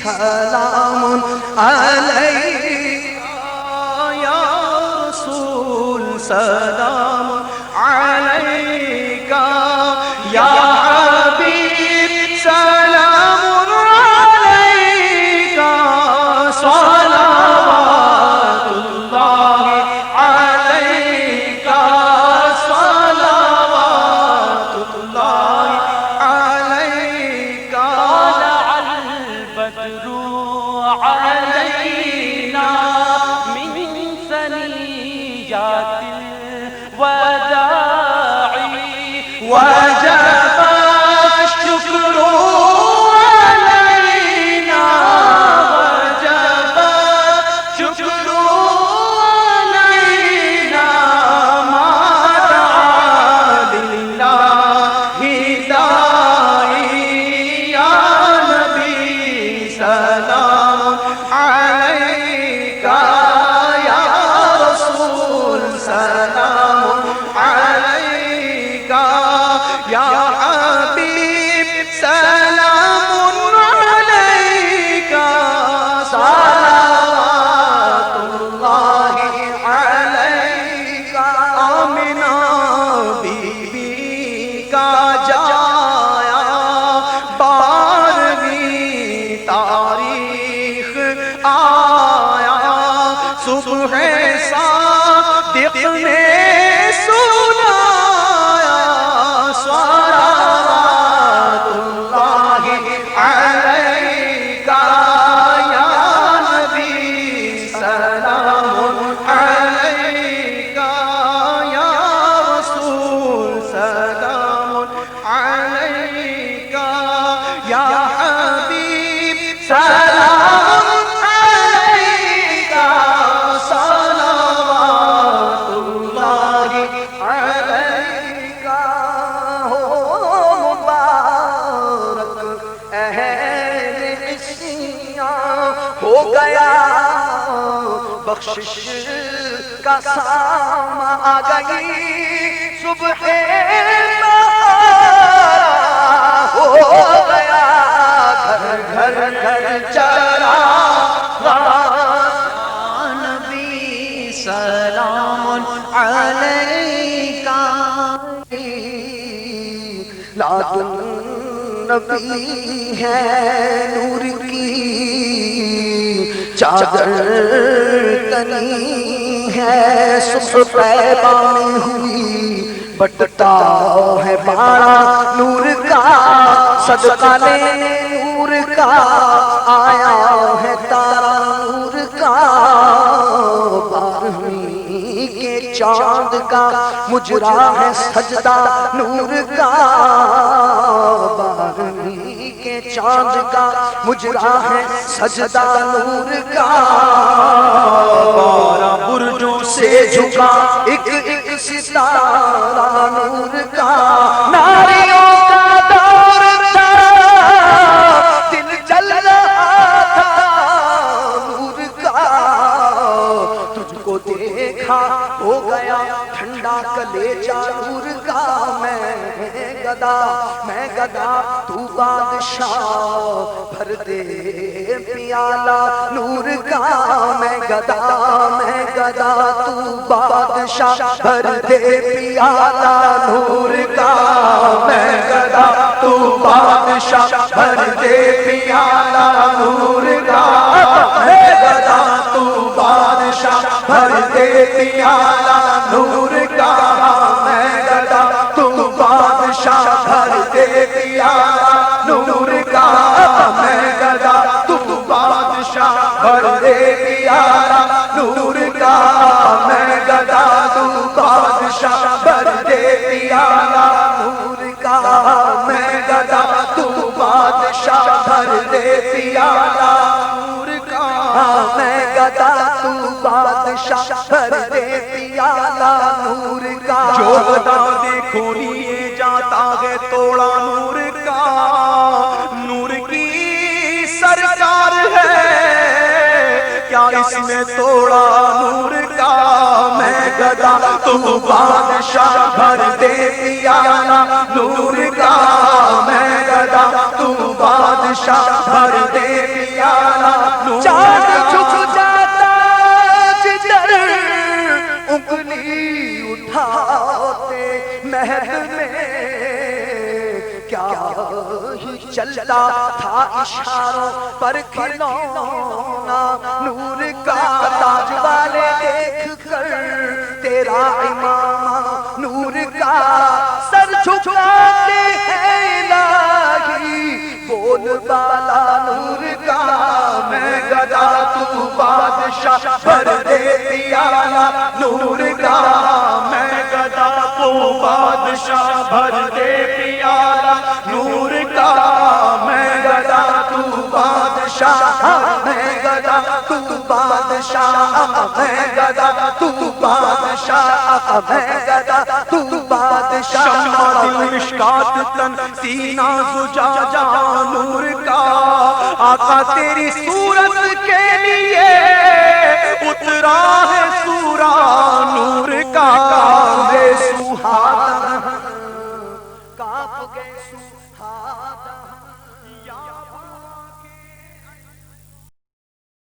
سلام علیکہ یا رسول سلام علیکہ یا حبیب سلام علیکہ صلوات اللہ علیکہ صلوات اللہ علیکہ طلع البدر علينا من ثنيات الوداع وجب الشكر علينا وجب الشكر علينا ما دعا لله داعي يا نبي سلام عليك يا رسول سلام عليك يا حبيب سلام عليك صلوات الله عليك آمنہ بی بی کا جایا 12ویں تاریخ آیا صبح صادق نے سنایا صلوات اللہ علیکہ یا نبی سلام علیکہ یا رسول سلام علیکہ یا حبیب سلام علیکہ صلوات اللہ علیکہ ہو مبارک اہل عصیاں ہو گیا بخشش کا سامہ آ گئی صبح ہو گیا گھر گھر گھر چلا نبی سلام علیکہ لاد نبی ہے نور کی چادر تنی ہے صبح طیبہ میں ہوئی بٹتا ہے باڑا نور کا صدقہ لینے نور کا آیا ہے تارا نور کا 12ویں کے چاند کا مجرا ہے سجدہ نور کا 12ویں کے چاند کا مجرا ہے سجدہ نور کا 12 برجوں سے جھکا ایک ایک ستارہ نور کا ناریوں کا دور تھا دل جل رہا تھا نور کا تجھ کو دیکھا ہو گیا ٹھنڈا کلیجہ نور کا میں گدا تو بادشاہ بھر دے پیالہ نور کا میں گدا تو بادشاہ بھر دے پیالہ نور کا میں گدا تو بادشاہ بھر دے پیالہ نور کا میں گدا تو بادشاہ بھر دے پیالہ نور کا میں گدا تو بادشاہ بھر دے پیالہ نور کا میں گدا تو بادشاہ بھر دے پیالہ نور کا میں گدا تو بادشاہ بھر دے پیالہ نور کا میں گدا تو بادشاہ بھر دے پیالہ نور کا میں گدا تو بادشاہ بھر دے پیالہ نور کا جو گدا دیکھو لیے جاتا ہے توڑا نور کا نور کی سرکار ہے کیا اس میں توڑا نور کا میں گدا تو بادشاہ بھر دے پیالہ نور کا میں گدا تو بادشاہ بھر دے پیالہ نور چاند کا جھک جاتا جدھر انگلی اٹھاتے مہد میں کیا ہی چلتا تھا اشاروں پر کھلونا نور کا تاج والے دیکھ کر تیرا امام نور کا سر جھکاتے ہیں الہی بول بالا نور کا میں گدا تو بادشاہ بھر دے پیالہ نور کا میں گدا تو بادشاہ بھر دے پیالہ نور کا میں گدا تو بادشاہ میں گدا تو بادشاہ میں گدا تو بادشاہ میں گدا تو بادشاہ شمع دل مشکات تن سینہ زجاجہ نور کا آقا تیری صورت کے لیے اترا ہے سورہ نور کا بے سہارا کانپ گئے